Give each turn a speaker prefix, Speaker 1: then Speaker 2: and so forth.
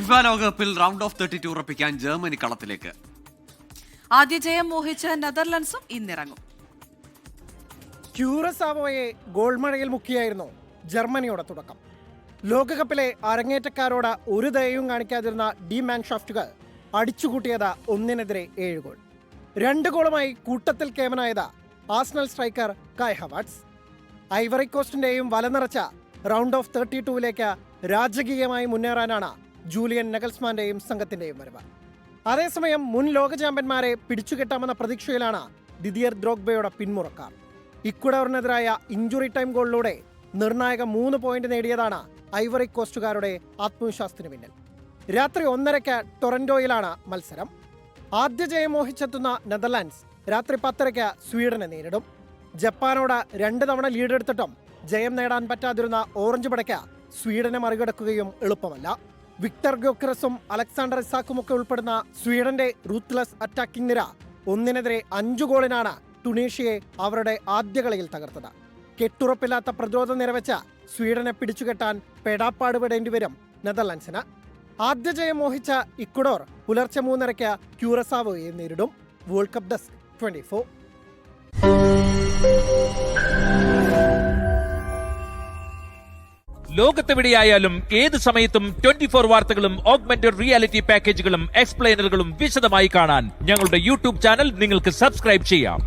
Speaker 1: FIFA ലോകകപ്പിൽ round of 32 ഉറപ്പിക്കാൻ Germany കളത്തിലേക്ക്.
Speaker 2: ആദ്യ ജയം മോഹിച്ച് നെതർലൻഡ്സും ഇന്നിറങ്ങും.
Speaker 3: ക്യൂറസാവോയെ ഗോൾമഴയിൽ മുക്കിയായിരുന്നു ജർമ്മനിയുടെ തുടക്കം. ലോകകപ്പിലെ അരങ്ങേറ്റക്കാരോട് ഒരു ദയവും കാണിക്കാതിരുന്ന ഡി മാൻഷാഫ്റ്റുകൾ അടിച്ചുകൂട്ടിയത് 1-7 ഗോൾ. 2 ഗോളുമായി കൂട്ടത്തിൽ കേമനായത് ആസ്നൽ സ്ട്രൈക്കർ കായ് ഹവാർട്സ്. ഐവറി കോസ്റ്റിന്റെയും വല നിറച്ച റൗണ്ട് ഓഫ് 32ലേക്ക് രാജകീയമായി മുന്നേറാനാണ് ജൂലിയൻ നഗൽസ്മാന്റെയും സംഘത്തിന്റെയും വരവ്. അതേസമയം മുൻ ലോക ചാമ്പ്യന്മാരെ പിടിച്ചുകെട്ടാമെന്ന പ്രതീക്ഷയിലാണ് ദിദിയർ ദ്രോഗ്ബയുടെ പിന്മുറക്കാർ. ഇക്വഡോറിനെതിരായ ഇഞ്ചുറി ടൈം ഗോളിലൂടെ നിർണായക 3 പോയിന്റ് നേടിയതാണ് ഐവറി കോസ്റ്റുകാരുടെ ആത്മവിശ്വാസത്തിന് പിന്നിൽ. രാത്രി 1:30 ടൊറന്റോയിലാണ് മത്സരം. ആദ്യ ജയം മോഹിച്ചെത്തുന്ന നെതർലാൻഡ്സ് രാത്രി 10:30 സ്വീഡനെ നേരിടും. ജപ്പാനോട് 2 തവണ ലീഡെടുത്തിട്ടും ജയം നേടാൻ പറ്റാതിരുന്ന ഓറഞ്ച് പടയ്ക്ക് സ്വീഡനെ മറികടക്കുകയും എളുപ്പമല്ല. വിക്ടർ ഗ്യോക്കറസും അലക്സാണ്ടർ ഇസാക്കുമൊക്കെ ഉൾപ്പെടുന്ന സ്വീഡന്റെ റൂത്ത്ലെസ് അറ്റാക്കിംഗ് നിര 1-5 ഗോളിനാണ് ടുണീഷ്യയെ അവരുടെ ആദ്യ കളിയിൽ തകർത്തത്. കെട്ടുറപ്പില്ലാത്ത പ്രതിരോധ നിരവച്ച സ്വീഡനെ പിടിച്ചുകെട്ടാൻ പെടാപ്പാടുപെടേണ്ടി വരും നെതർലൻഡ്സിന്. ആദ്യ ജയം മോഹിച്ച ഇക്വഡോർ പുലർച്ചെ 3:30 ക്യൂറസാവോയെ നേരിടും. World cup desk 24.
Speaker 4: ലോകത്തെവിടെയായാലും ഏത് സമയത്തും 24 വാർത്തകളും ഓഗ്മെന്റഡ് റിയാലിറ്റി പാക്കേജുകളും എക്സ്പ്ലെയിനറുകളും വിശദമായി കാണാൻ ഞങ്ങളുടെ യൂട്യൂബ് ചാനൽ നിങ്ങൾക്ക് സബ്സ്ക്രൈബ് ചെയ്യാം.